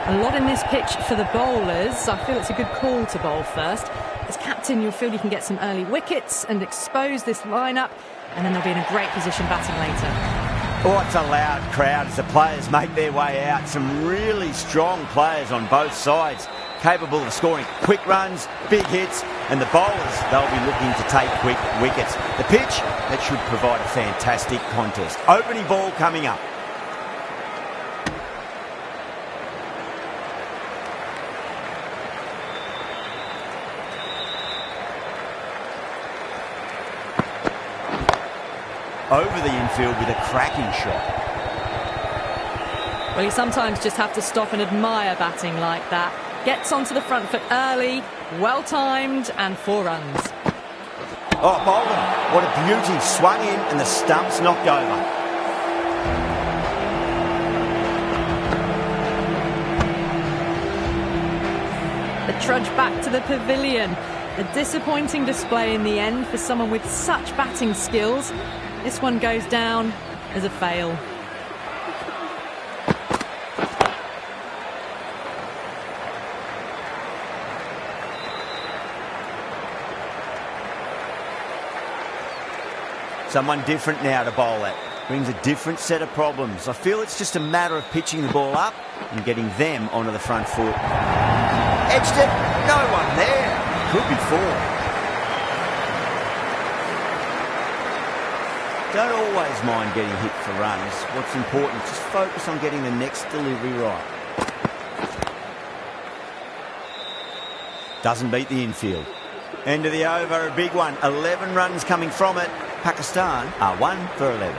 A lot in this pitch for the bowlers. I feel it's a good call to bowl first. As captain, you'll feel you can get some early wickets and expose this lineup, and then they'll be in a great position batting later. Oh, it's a loud crowd as the players make their way out. Some really strong players on both sides, capable of scoring quick runs, big hits, and the bowlers, they'll be looking to take quick wickets. The pitch, that should provide a fantastic contest. Opening ball coming up. Over the infield with a cracking shot. Well, you sometimes just have to stop and admire batting like that. Gets onto the front foot early, well-timed, and 4 runs. Oh, Bolden, what a beauty. Swung in and the stump's knocked over. The trudge back to the pavilion. A disappointing display in the end for someone with such batting skills. This one goes down as a fail. Someone different now to bowl at. Brings a different set of problems. I feel it's just a matter of pitching the ball up and getting them onto the front foot. Edged it. No one there. Could be 4. Don't always mind getting hit for runs. What's important is just focus on getting the next delivery right. Doesn't beat the infield. End of the over, a big one. 11 runs coming from it. Pakistan are 1 for 11.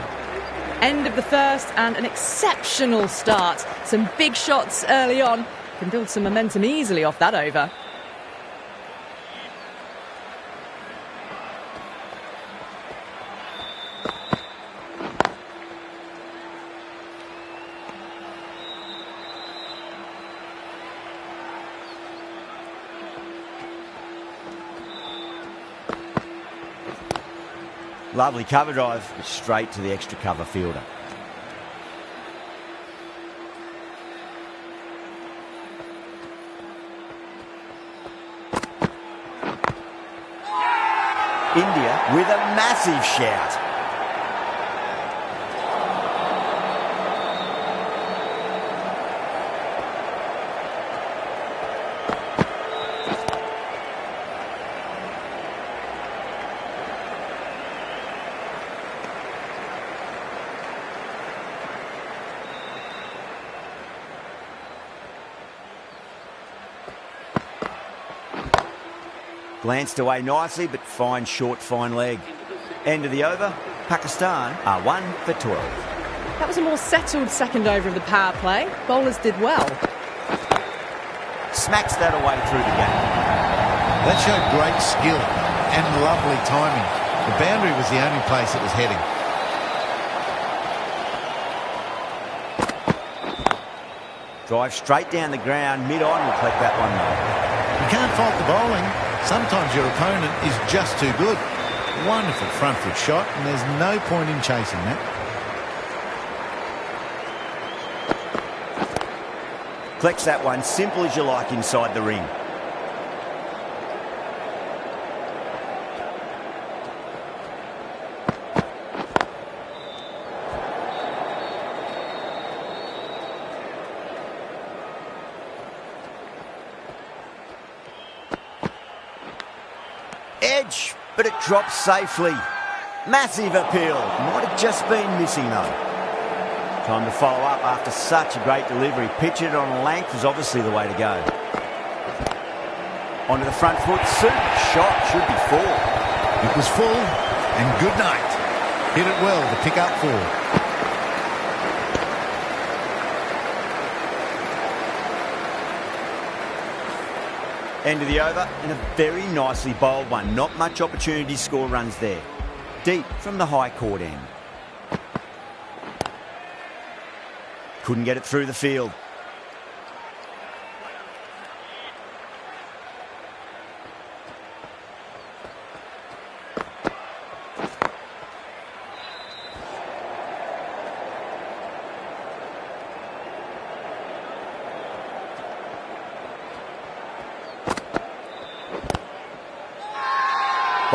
End of the first and an exceptional start. Some big shots early on. Can build some momentum easily off that over. Lovely cover drive, straight to the extra cover fielder. India with a massive shout. Glanced away nicely, but fine short, fine leg. End of the over, Pakistan are 1 for 12. That was a more settled second over of the power play. Bowlers did well. Smacks that away through the gap. That showed great skill and lovely timing. The boundary was the only place it was heading. Drive straight down the ground, mid-on will collect that one though. You can't fault the bowling. Sometimes your opponent is just too good. Wonderful front foot shot, and there's no point in chasing that. Collects that one, simple as you like inside the ring. Edge, but it drops safely. Massive appeal. Might have just been missing though. Time to follow up after such a great delivery. Pitch it on a length is obviously the way to go. Onto the front foot. Super shot. Should be 4. It was full, and good night. Hit it well to pick up 4. End of the over, and a very nicely bowled one. Not much opportunity to score runs there. Deep from the high court end. Couldn't get it through the field.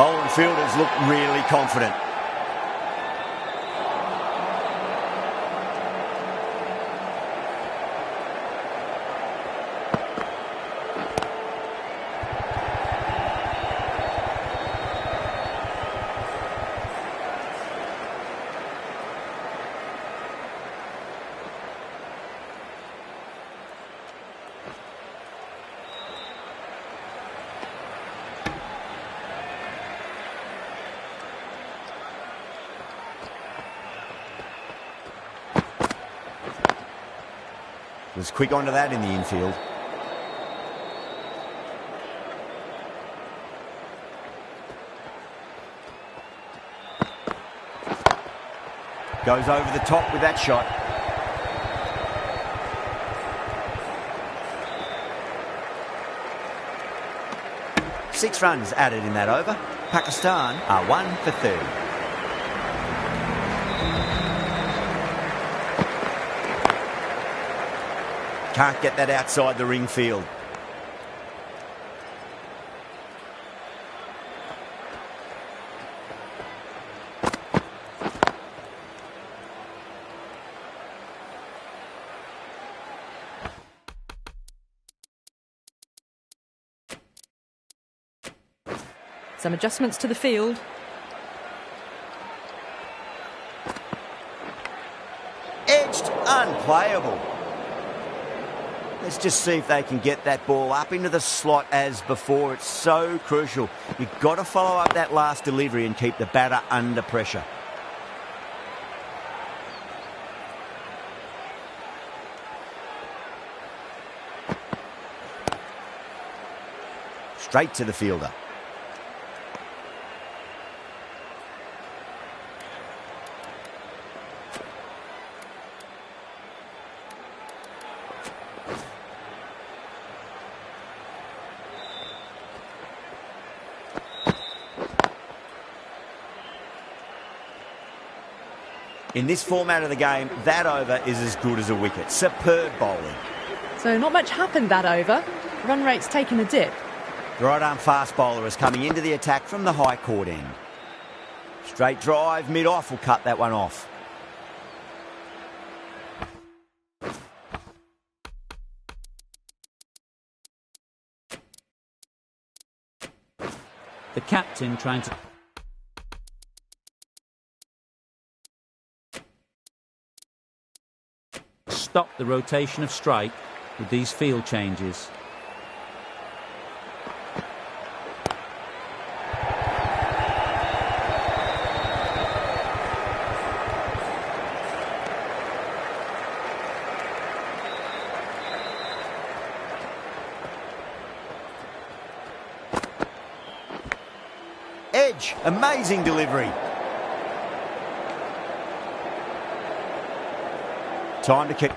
Bowler and fielders look really confident. Was quick onto that in the infield. Goes over the top with that shot. Six runs added in that over. Pakistan are 1 for 30. Can't get that outside the ring field. Some adjustments to the field. Edged, unplayable. Let's just see if they can get that ball up into the slot as before. It's so crucial. You've got to follow up that last delivery and keep the batter under pressure. Straight to the fielder. In this format of the game, that over is as good as a wicket. Superb bowling. So not much happened that over. Run rate's taken a dip. The right-arm fast bowler is coming into the attack from the high court end. Straight drive, mid-off will cut that one off. The captain trying to... stop the rotation of strike with these field changes. Edge, amazing delivery. Time to keep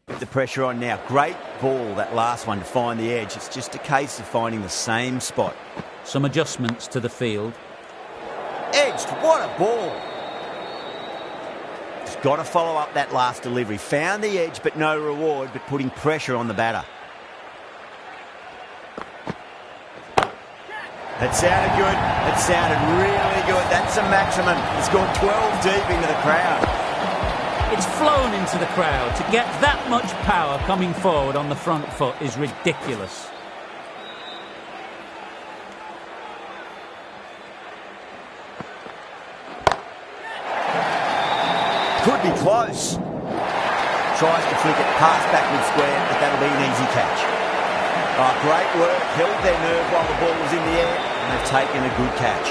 the pressure on now. Great ball, that last one, to find the edge. It's just a case of finding the same spot. Some adjustments to the field. Edged, what a ball. Just got to follow up that last delivery. Found the edge, but no reward, but putting pressure on the batter. It sounded good. It sounded really good. That's a maximum. It's gone 12 deep into the crowd. It's flown into the crowd. To get that much power coming forward on the front foot is ridiculous. Could be close. Tries to flick it past backward square, but that'll be an easy catch. Oh, great work. Held their nerve while the ball was in the air, and they've taken a good catch.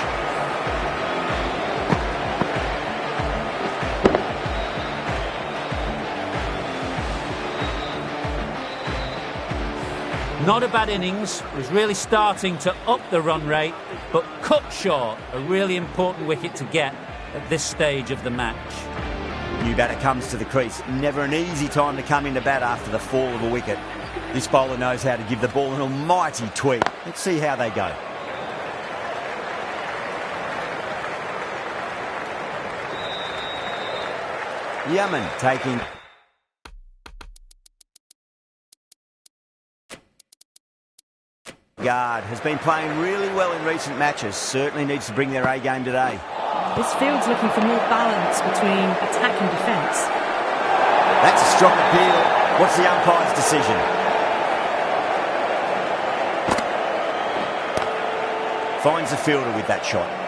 Not a bad innings. Was really starting to up the run rate, but cut short. A really important wicket to get at this stage of the match. New batter comes to the crease. Never an easy time to come into bat after the fall of a wicket. This bowler knows how to give the ball an almighty tweak. Let's see how they go. Yemen taking... guard. Has been playing really well in recent matches. Certainly needs to bring their A game today. This field's looking for more balance between attack and defence. That's a strong appeal. What's the umpire's decision? Finds the fielder with that shot.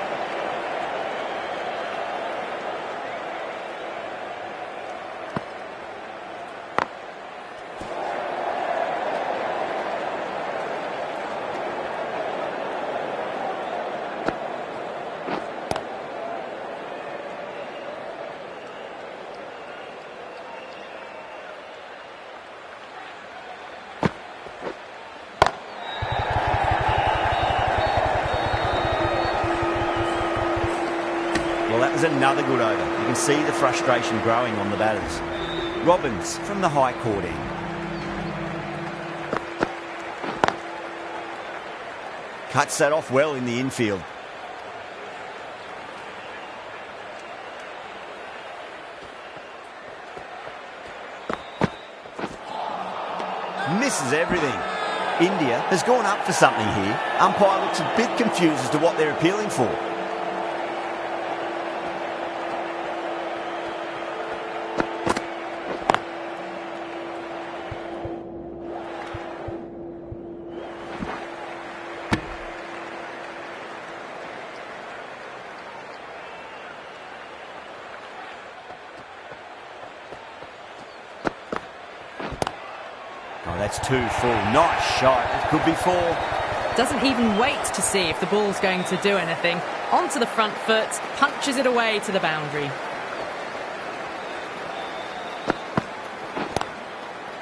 That was another good over. You can see the frustration growing on the batters. Robbins from the high court end. Cuts that off well in the infield. Misses everything. India has gone up for something here. Umpire looks a bit confused as to what they're appealing for. Oh, that's 2 full. Nice shot. It could be 4. Doesn't even wait to see if the ball's going to do anything. Onto the front foot, punches it away to the boundary.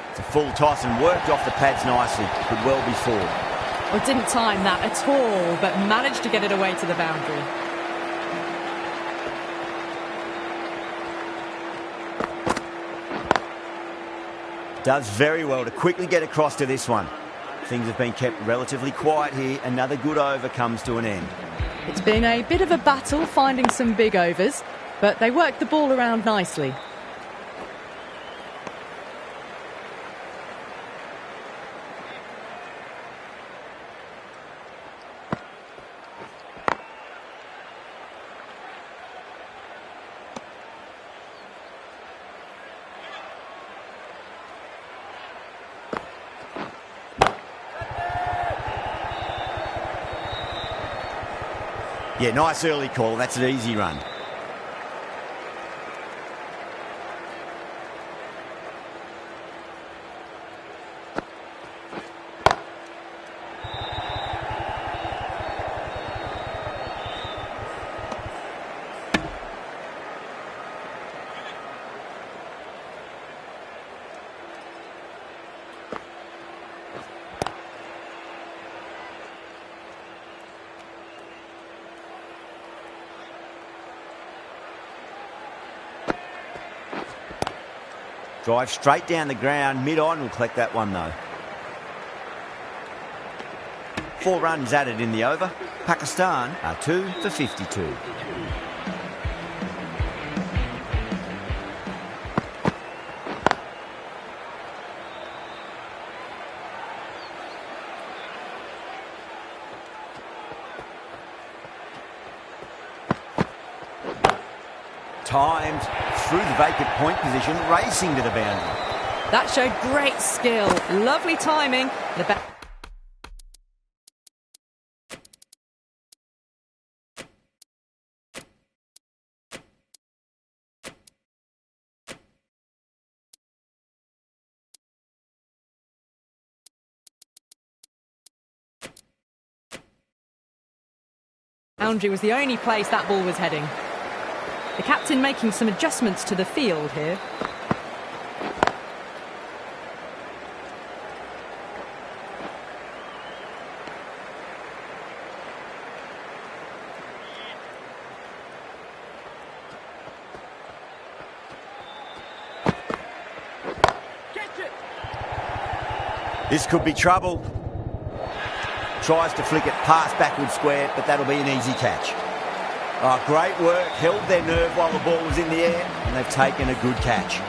It's a full toss and worked off the pads nicely. Could well be 4. Well, didn't time that at all, but managed to get it away to the boundary. Does very well to quickly get across to this one. Things have been kept relatively quiet here. Another good over comes to an end. It's been a bit of a battle finding some big overs, but they worked the ball around nicely. Yeah, nice early call. That's an easy run. Drive straight down the ground. Mid-on will collect that one, though. 4 runs added in the over. Pakistan are 2 for 52. Timed through the vacant point position, racing to the boundary. That showed great skill. Lovely timing. Boundary was the only place that ball was heading. The captain making some adjustments to the field here. This could be trouble. Tries to flick it past backward square, but that'll be an easy catch. Oh, great work. Held their nerve while the ball was in the air, and they've taken a good catch.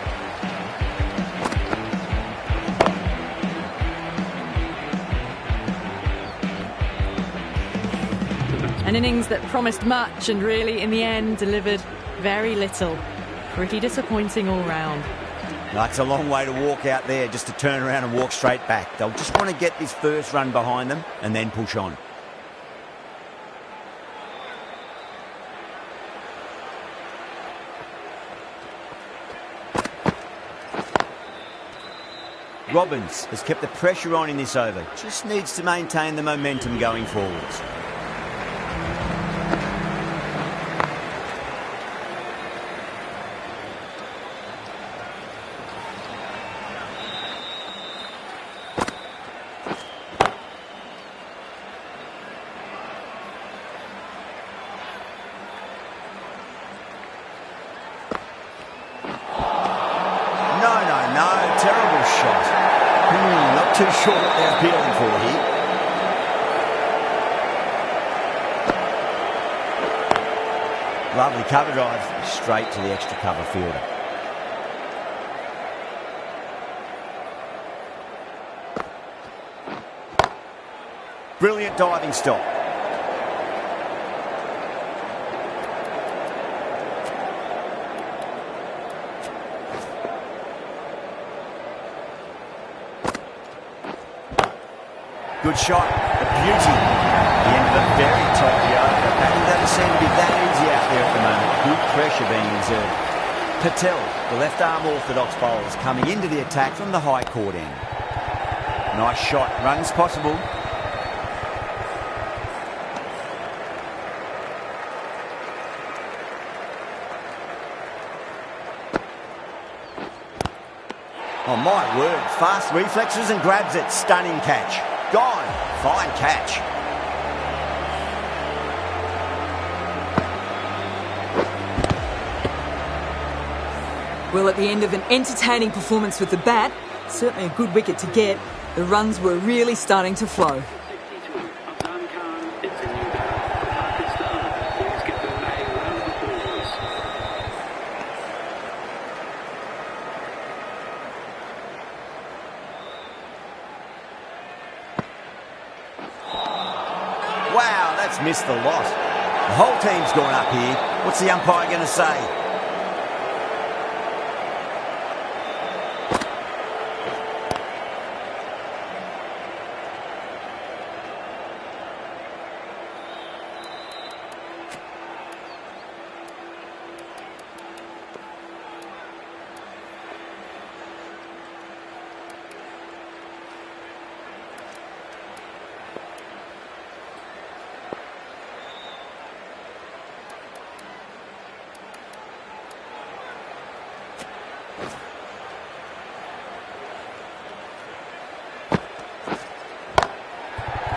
An innings that promised much and really, in the end, delivered very little. Pretty disappointing all round. That's a long way to walk out there, just to turn around and walk straight back. They'll just want to get this first run behind them and then push on. Robbins has kept the pressure on in this over. Just needs to maintain the momentum going forwards. No, terrible shot. Not too sure what they're appealing for here. Lovely cover drive, straight to the extra cover fielder. Brilliant diving stop. Good shot, a beauty. The end of a very tight over. The batting doesn't seem to be that easy out there at the moment. Good pressure being exerted. Patel, the left arm orthodox bowler, is coming into the attack from the high court end. Nice shot, runs possible. Oh my word, fast reflexes and grabs it, stunning catch. Gone. Fine catch. Well, at the end of an entertaining performance with the bat, certainly a good wicket to get, the runs were really starting to flow. Wow, that's missed the lot. The whole team's gone up here. What's the umpire going to say?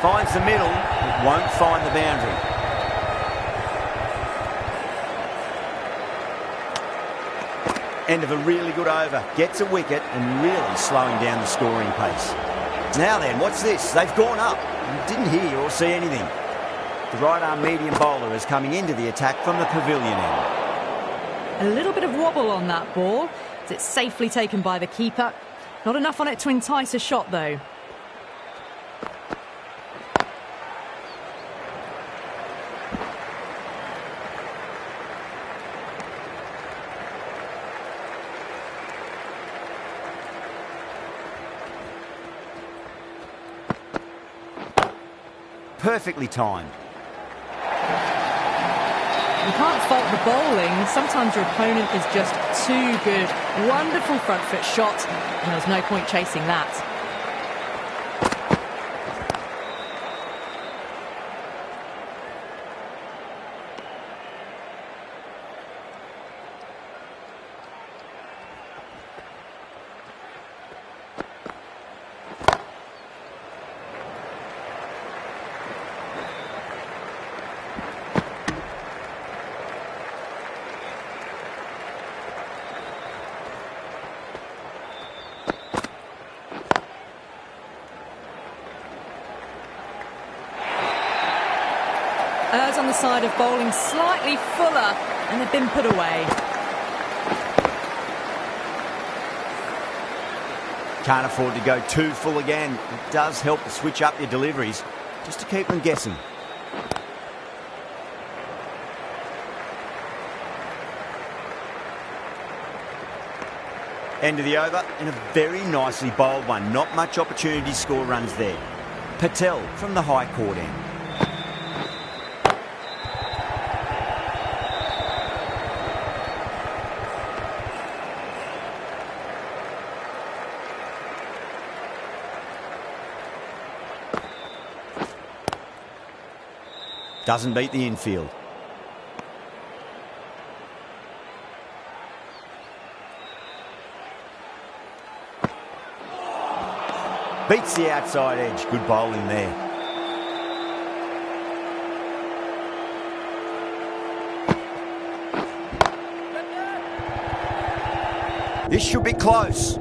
Finds the middle, but won't find the boundary. End of a really good over. Gets a wicket and really slowing down the scoring pace. Now then, what's this? They've gone up. You didn't hear or see anything. The right-arm medium bowler is coming into the attack from the pavilion end. A little bit of wobble on that ball. It's safely taken by the keeper. Not enough on it to entice a shot, though. Perfectly timed. You can't fault the bowling. Sometimes your opponent is just too good. Wonderful front foot shot, and there's no point chasing that. Errs on the side of bowling slightly fuller, and they've been put away. Can't afford to go too full again. It does help to switch up your deliveries, just to keep them guessing. End of the over, and a very nicely bowled one. Not much opportunity to score runs there. Patel from the high court end. Doesn't beat the infield. Beats the outside edge. Good bowling there. This should be close.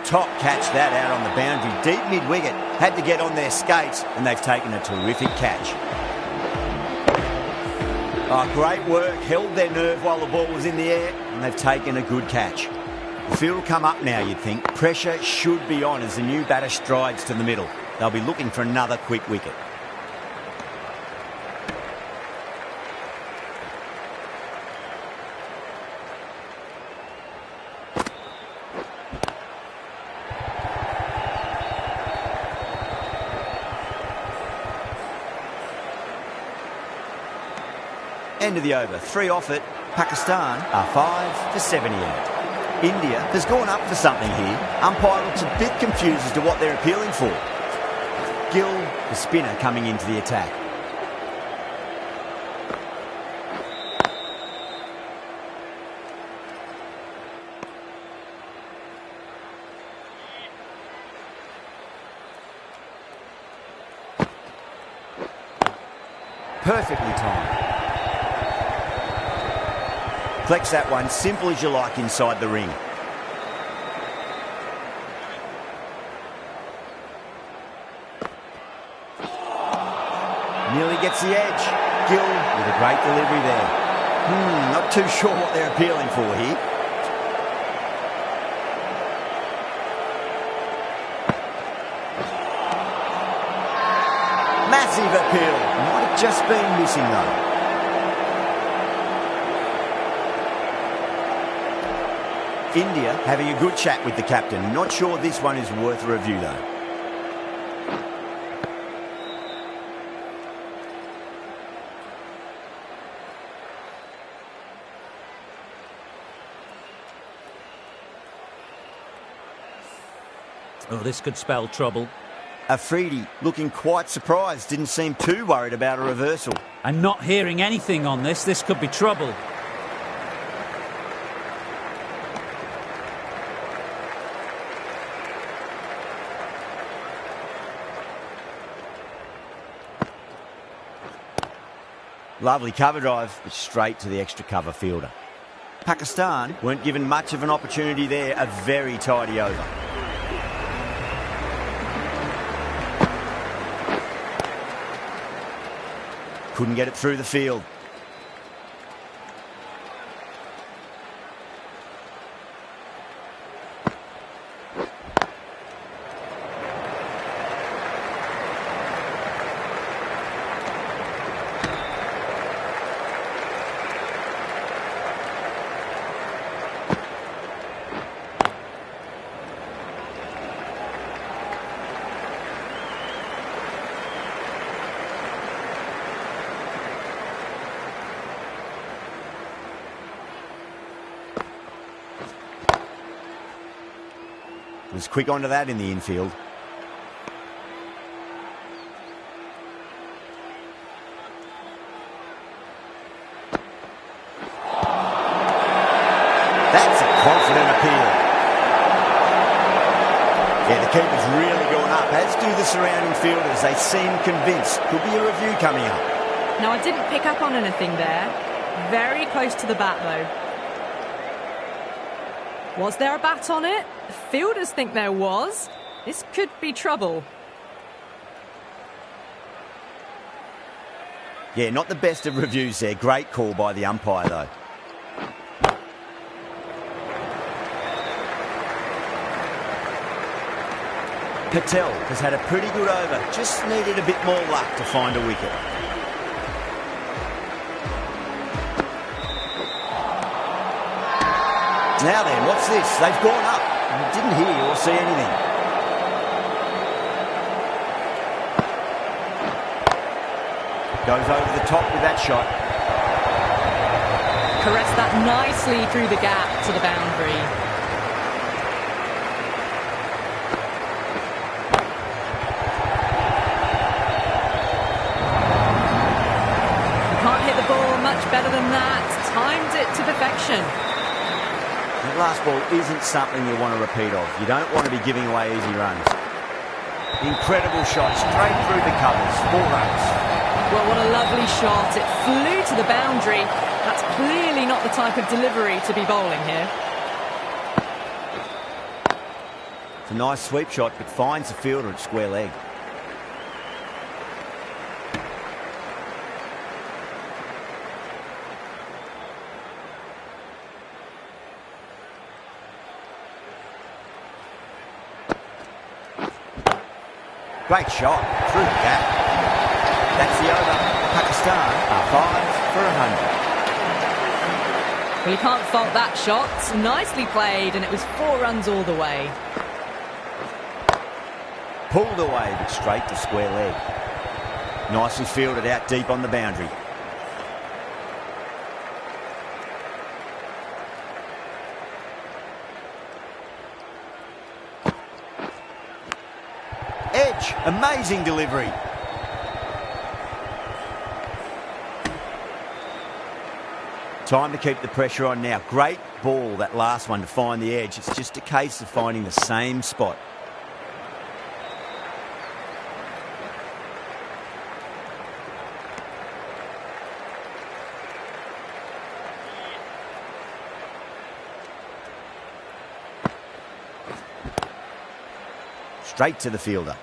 Top catch that out on the boundary. Deep mid-wicket. Had to get on their skates, and they've taken a terrific catch. Oh, great work. Held their nerve while the ball was in the air, and they've taken a good catch. The field will come up now, you'd think. Pressure should be on as the new batter strides to the middle. They'll be looking for another quick wicket. End of the over. 3 off it. Pakistan are 5 for 78. India has gone up for something here. Umpire looks a bit confused as to what they're appealing for. Gill, the spinner, coming into the attack. Perfectly timed. Flex that one, simple as you like, inside the ring. Nearly gets the edge. Gill with a great delivery there. Not too sure what they're appealing for here. Massive appeal. Might have just been missing though. India having a good chat with the captain. Not sure this one is worth a review though. Oh, this could spell trouble. Afridi looking quite surprised. Didn't seem too worried about a reversal. I'm not hearing anything on this. This could be trouble. Lovely cover drive, but straight to the extra cover fielder. Pakistan weren't given much of an opportunity there. A very tidy over. Couldn't get it through the field. Was quick onto that in the infield. That's a confident appeal. Yeah, the keeper's really gone up, as do the surrounding fielders. They seem convinced. Could be a review coming up. No, I didn't pick up on anything there. Very close to the bat, though. Was there a bat on it? The fielders think there was. This could be trouble. Yeah, not the best of reviews there. Great call by the umpire, though. Patel has had a pretty good over. Just needed a bit more luck to find a wicket. Now then, what's this? They've gone up. You didn't hear or see anything. Goes over the top with that shot. Caressed that nicely through the gap to the boundary. You can't hit the ball much better than that. Timed it to perfection. That last ball isn't something you want to repeat of. You don't want to be giving away easy runs. Incredible shot, straight through the covers. 4 runs. Well, what a lovely shot. It flew to the boundary. That's clearly not the type of delivery to be bowling here. It's a nice sweep shot, but finds the fielder at square leg. Great shot through the gap. That's the over. Pakistan are 5 for 100. Well, you can't fault that shot. Nicely played, and it was 4 runs all the way. Pulled away, but straight to square leg. Nicely fielded out deep on the boundary. Edge, amazing delivery. Time to keep the pressure on now. Great ball, that last one, to find the edge. It's just a case of finding the same spot. Straight to the fielder.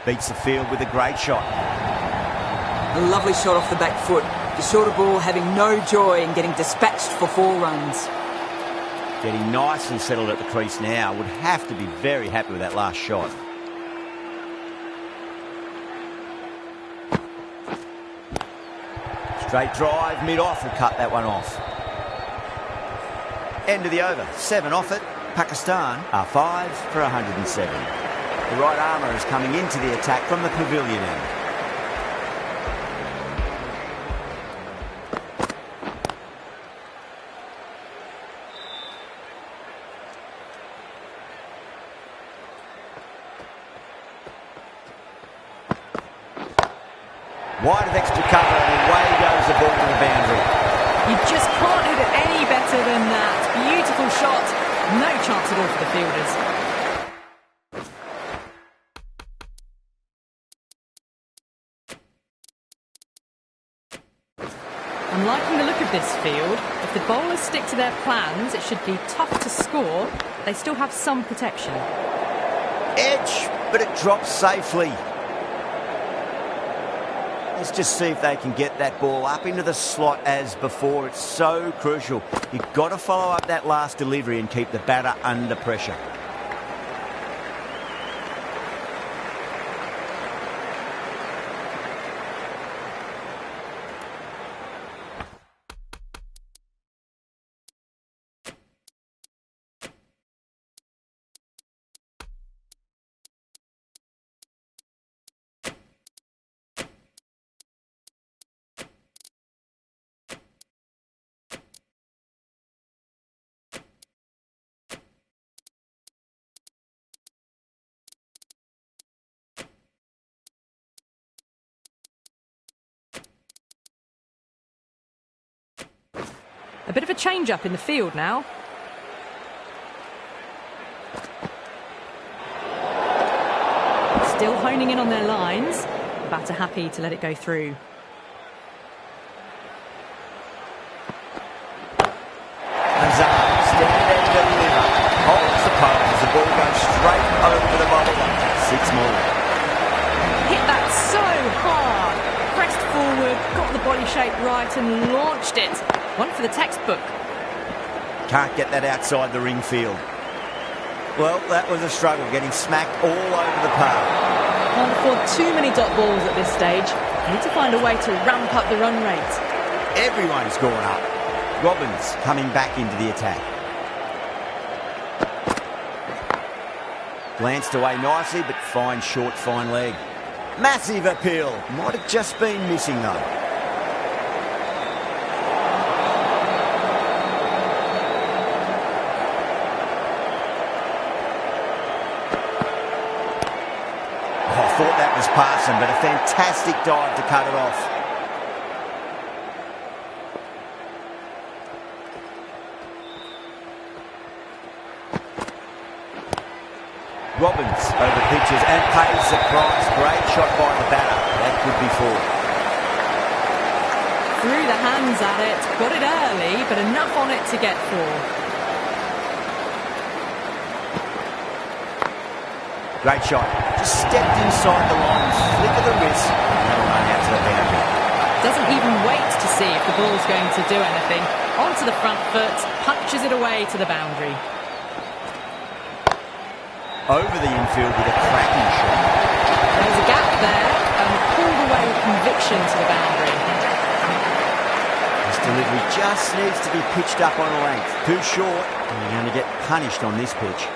Beats the field with a great shot. A lovely shot off the back foot. The shorter ball having no joy in getting dispatched for 4 runs. Getting nice and settled at the crease now. Would have to be very happy with that last shot. Straight drive, mid-off, will cut that one off. End of the over, 7 off it. Pakistan are 5 for 107. The right armour is coming into the attack from the pavilion end. Wide of extra cover, and away goes the ball to the boundary. You just can't hit it any better than that. Beautiful shot. No chance at all for the fielders. I'm liking the look of this field. If the bowlers stick to their plans, it should be tough to score. They still have some protection. Edge, but it drops safely. Let's just see if they can get that ball up into the slot as before. It's so crucial. You've got to follow up that last delivery and keep the batter under pressure. A bit of a change-up in the field now. Still honing in on their lines. The batter happy to let it go through. Azar, stand and deliver. Holds the pole as the ball goes straight over the bowler. 6 more. Hit that so hard. Pressed forward, got the body shape right and launched it. One for the textbook. Can't get that outside the ring field. Well, that was a struggle, getting smacked all over the park. Can't afford too many dot balls at this stage. Need to find a way to ramp up the run rate. Everyone's gone up. Robbins coming back into the attack. Glanced away nicely, but fine short, fine leg. Massive appeal. Might have just been missing, though. I thought that was passing, but a fantastic dive to cut it off. Robbins over pitches and pays the price. Great shot by the batter. That could be four. Threw the hands at it, got it early, but enough on it to get four. Great shot. Just stepped inside the line, flick of the wrist, and that'll run out to the boundary. Doesn't even wait to see if the ball's going to do anything. Onto the front foot, punches it away to the boundary. Over the infield with a cracking shot. There's a gap there, and pulled away with conviction to the boundary. This delivery just needs to be pitched up on a length. Too short, and you're going to get punished on this pitch.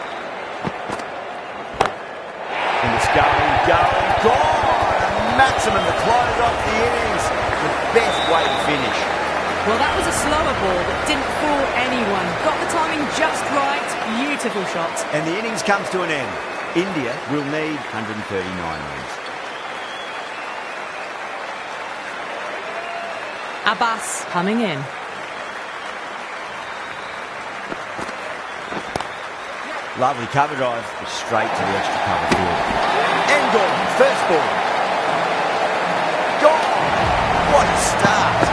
And it's going, gone! A maximum to close off the innings. The best way to finish. Well, that was a slower ball that didn't fool anyone. Got the timing just right. Beautiful shot. And the innings comes to an end. India will need 139 runs. Abbas coming in. Lovely cover drive, but straight to the extra cover field. And gone. First ball. Gone. What a start.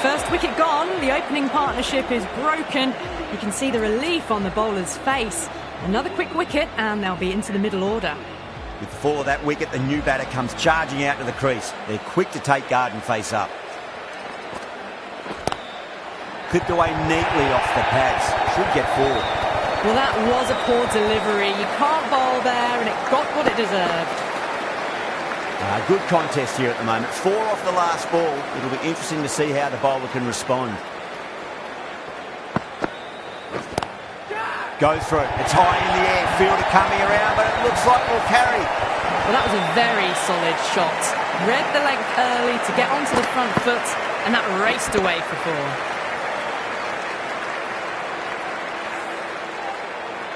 First wicket gone, the opening partnership is broken. You can see the relief on the bowler's face. Another quick wicket and they'll be into the middle order. With the fall of that wicket, the new batter comes charging out to the crease. They're quick to take guard and face up. Clipped away neatly off the pads. Should get forward. Well, that was a poor delivery. You can't bowl there and it got what it deserved. Good contest here at the moment. 4 off the last ball. It'll be interesting to see how the bowler can respond. Go through. It's high in the air. Fielder coming around, but it looks like we'll carry. Well, that was a very solid shot. Read the length early to get onto the front foot, and that raced away for 4.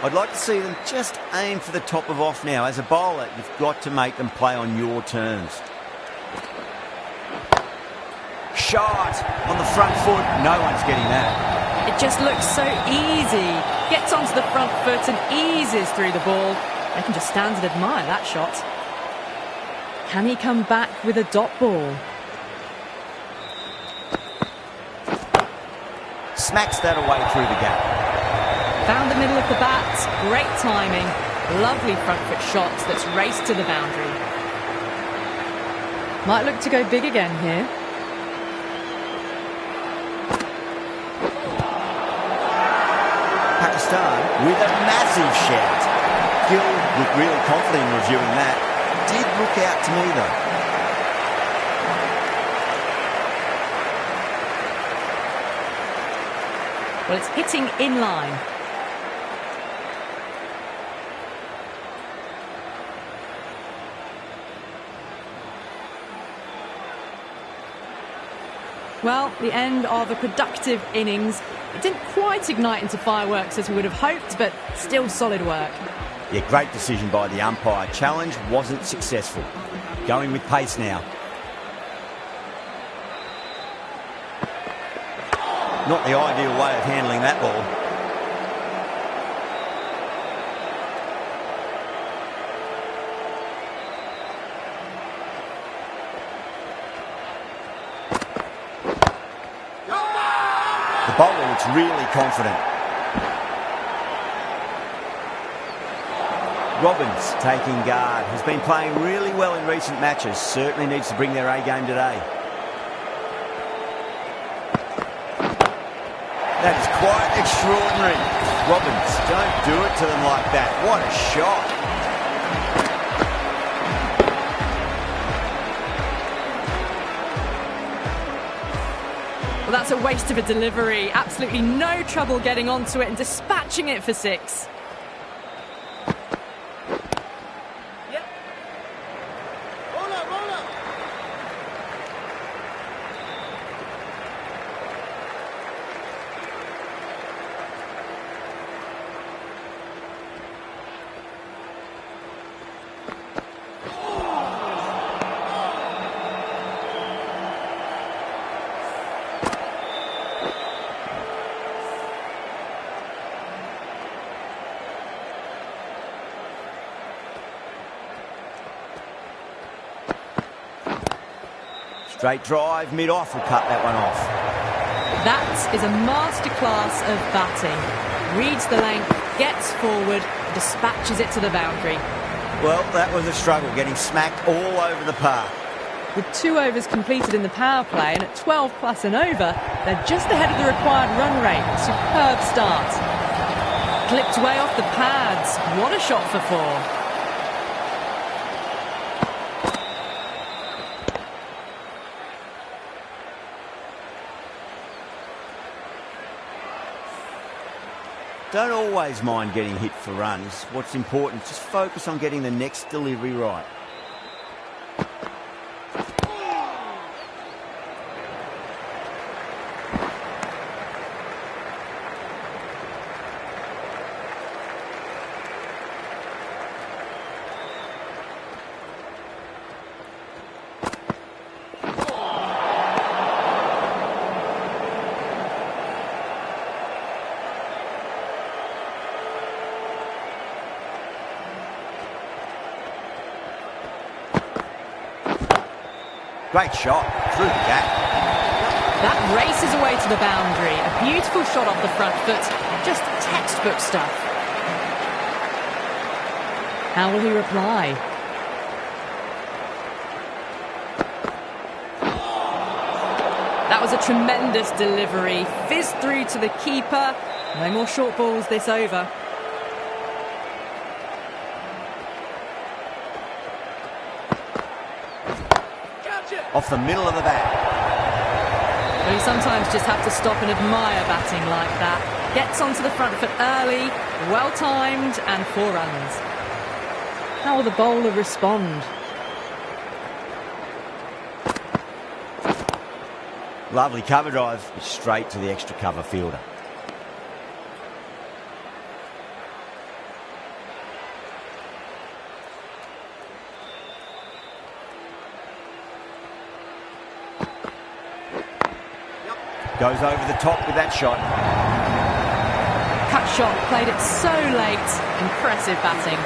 I'd like to see them just aim for the top of off now. As a bowler, you've got to make them play on your terms. Shot on the front foot. No one's getting that. It just looks so easy. Gets onto the front foot and eases through the ball. They can just stand and admire that shot. Can he come back with a dot ball? Smacks that away through the gap. Found the middle of the bat. Great timing. Lovely front foot shot that's raced to the boundary. Might look to go big again here. Pakistan with a massive shout. Gill looked really confident in reviewing that. Did look out to me though. Well, it's hitting in line. Well, the end of a productive innings. It didn't quite ignite into fireworks as we would have hoped, but still solid work. Yeah, great decision by the umpire. Challenge wasn't successful. Going with pace now. Not the ideal way of handling that ball. The bowler looks really confident. Robbins taking guard. Has been playing really well in recent matches. Certainly needs to bring their A game today. That is quite extraordinary. Robbins, don't do it to them like that. What a shot. Well, that's a waste of a delivery. Absolutely no trouble getting onto it and dispatching it for 6. Straight drive, mid-off will cut that one off. That is a masterclass of batting. Reads the length, gets forward, dispatches it to the boundary. Well, that was a struggle, getting smacked all over the park. With 2 overs completed in the power play and at 12 plus and over, they're just ahead of the required run rate. Superb start. Clipped way off the pads. What a shot for 4. Don't always mind getting hit for runs. What's important, just focus on getting the next delivery right. Great shot, through the gap. That races away to the boundary. A beautiful shot off the front foot. Just textbook stuff. How will he reply? That was a tremendous delivery. Fizzed through to the keeper. No more short balls this over. Off the middle of the bat. Well, you sometimes just have to stop and admire batting like that. Gets onto the front foot early, well timed, and 4 runs. How will the bowler respond? Lovely cover drive, straight to the extra cover fielder. Goes over the top with that shot. Cut shot, played it so late. Impressive batting.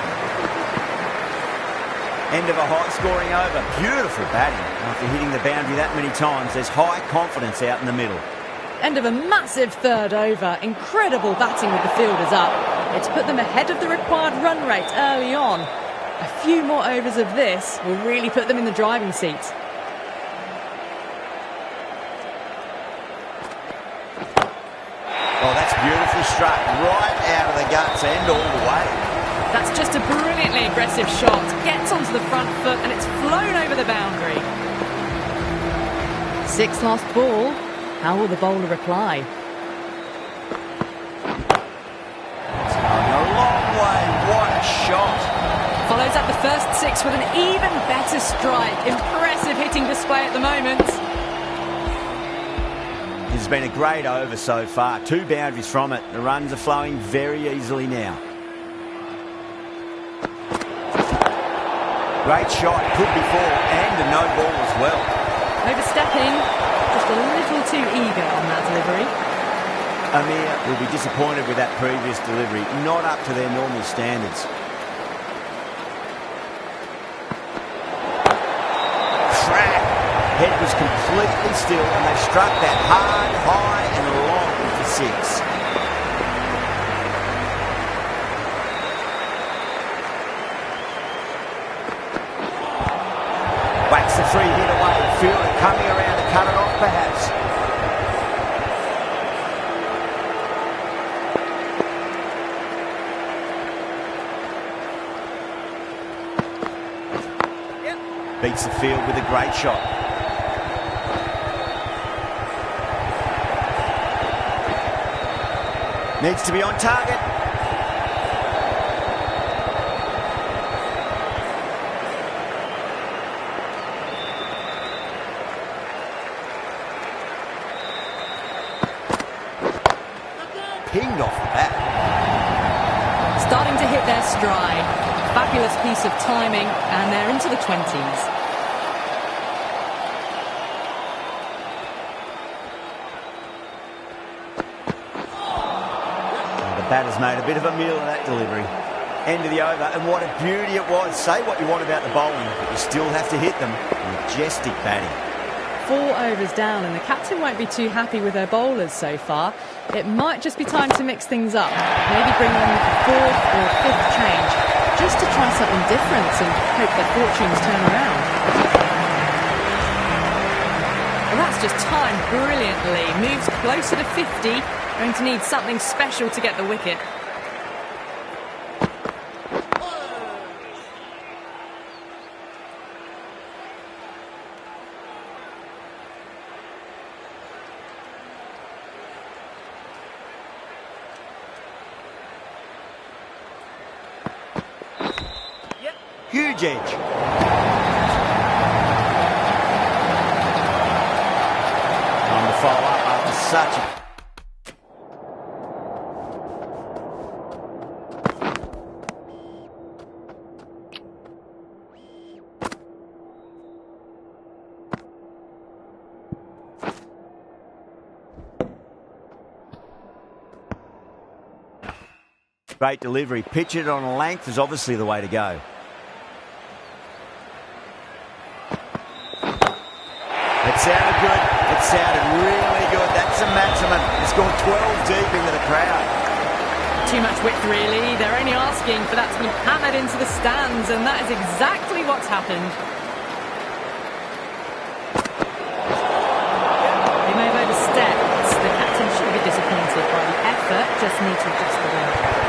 End of a high-scoring over. Beautiful batting. After hitting the boundary that many times, there's high confidence out in the middle. End of a massive 3rd over. Incredible batting with the fielders up. It's put them ahead of the required run rate early on. A few more overs of this will really put them in the driving seat. Oh, that's beautifully struck. Right out of the guts and all the way. That's just a brilliantly aggressive shot. Gets onto the front foot and it's flown over the boundary. 6 last ball. How will the bowler reply? It's going a long way. What a shot. Follows up the first 6 with an even better strike. Impressive hitting display at the moment. It's been a great over so far. 2 boundaries from it. The runs are flowing very easily now. Great shot. Could be 4 and a no ball as well. Overstepping. Just a little too eager on that delivery. Amir will be disappointed with that previous delivery. Not up to their normal standards. Crack. Head was completely still and they struck that hard, high and long for 6. Whacks the 3 hit away. Fielder coming around to cut it off perhaps. Beats the field with a great shot. Needs to be on target. Pinged off the bat. Starting to hit their stride. Fabulous piece of timing, and they're into the 20s. The batter's made a bit of a meal of that delivery. End of the over, and what a beauty it was. Say what you want about the bowling, but you still have to hit them. Majestic batting. 4 overs down, and the captain won't be too happy with their bowlers so far. It might just be time to mix things up. Maybe bring on a 4th or 5th change, just to try something different and hope their fortunes turn around. And that's just timed brilliantly. Moves closer to 50. Going to need something special to get the wicket. Huge edge. Time to follow up after such a... Great delivery. Pitch it on a length is obviously the way to go. It sounded good. It sounded really good. That's a maximum. It's gone 12 deep into the crowd. Too much width, really. They're only asking for that to be hammered into the stands, and that is exactly what's happened. They may have overstepped. The captain should be disappointed by the effort. Just need to adjust the weight.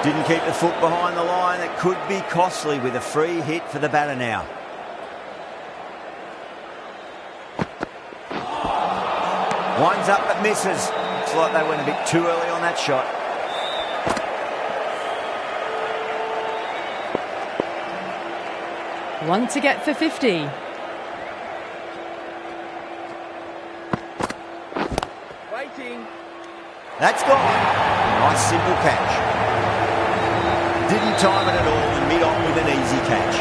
Didn't keep the foot behind the line. It could be costly with a free hit for the batter now. Winds up but misses. Looks like they went a bit too early on that shot. One to get for 50. Waiting. That's gone. Nice simple catch. Didn't time it at all and mid-on with an easy catch.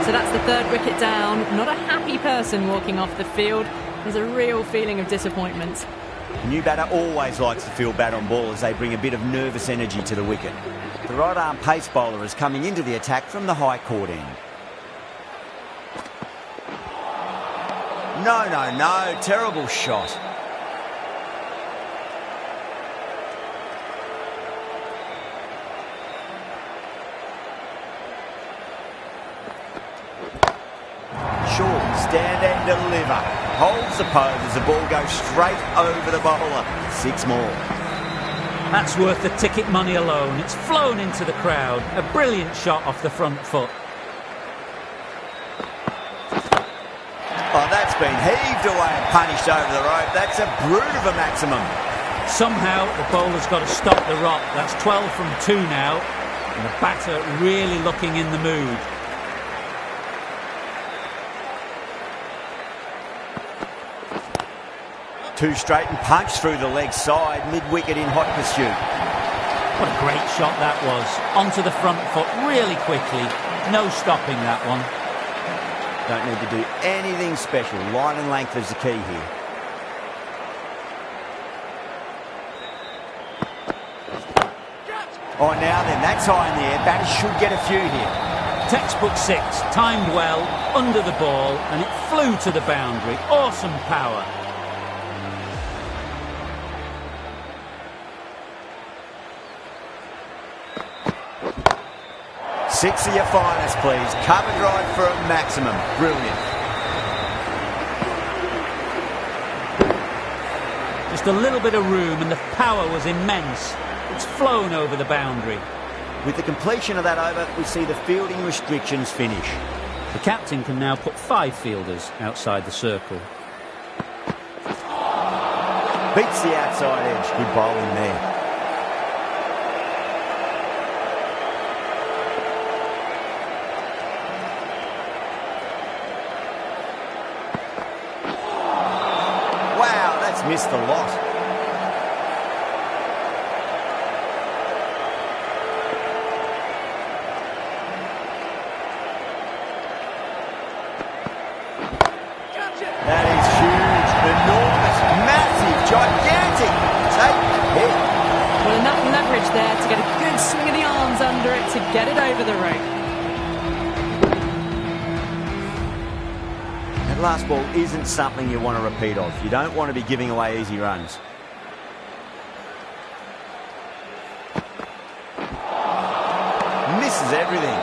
So that's the 3rd wicket down. Not a happy person walking off the field. There's a real feeling of disappointment. The new batter always likes to feel bat on ball as they bring a bit of nervous energy to the wicket. The right-arm pace bowler is coming into the attack from the high court end. No, no, no. Terrible shot. Stand and deliver. Holds the pose as the ball goes straight over the bowler. 6 more. That's worth the ticket money alone. It's flown into the crowd. A brilliant shot off the front foot. Oh, that's been heaved away and punished over the rope. That's a brute of a maximum. Somehow the bowler's got to stop the rot. That's 12 from 2 now. And the batter really looking in the mood. Two straight and punch through the leg side, mid-wicket in hot pursuit. What a great shot that was. Onto the front foot really quickly. No stopping that one. Don't need to do anything special. Line and length is the key here. Oh, now then, that's high in the air. Batters should get a few here. Textbook 6, timed well, under the ball, and it flew to the boundary. Awesome power. Six of your finest, please. Cover drive for a maximum. Brilliant. Just a little bit of room and the power was immense. It's flown over the boundary. With the completion of that over, we see the fielding restrictions finish. The captain can now put 5 fielders outside the circle. Beats the outside edge. Good bowling there. Wow, that's missed a lot. That is huge, enormous, massive, gigantic. Take hit. Well, enough leverage there to get a good swing of the arms under it to get it over the rope. That last ball isn't something you want to repeat of. You don't want to be giving away easy runs. Misses everything.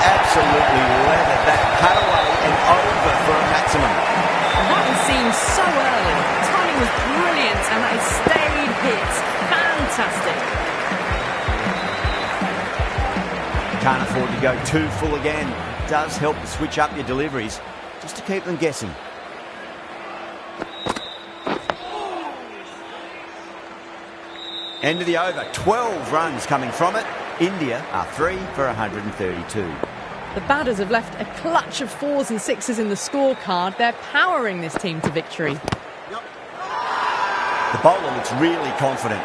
Absolutely leathered that cutaway and over for a maximum. And that was seen so early. Timing was brilliant and that is stayed hits. Fantastic. Can't afford to go too full again. Does help to switch up your deliveries just to keep them guessing. End of the over. 12 runs coming from it. India are 3 for 132. The batters have left a clutch of 4s and 6s in the scorecard. They're powering this team to victory. The bowler looks really confident.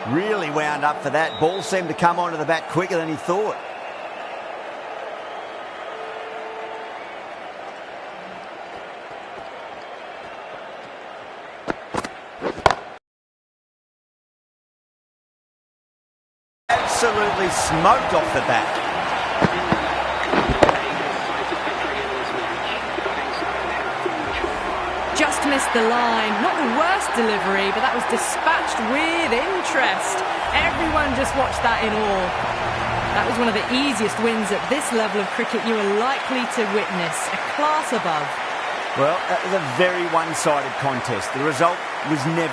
Really wound up for that. Ball seemed to come onto the bat quicker than he thought. Absolutely smoked off the bat. Just missed the line. Not the worst delivery, but that was dispatched with interest. Everyone just watched that in awe. That was one of the easiest wins at this level of cricket you are likely to witness. A class above. Well, that was a very one-sided contest. The result was never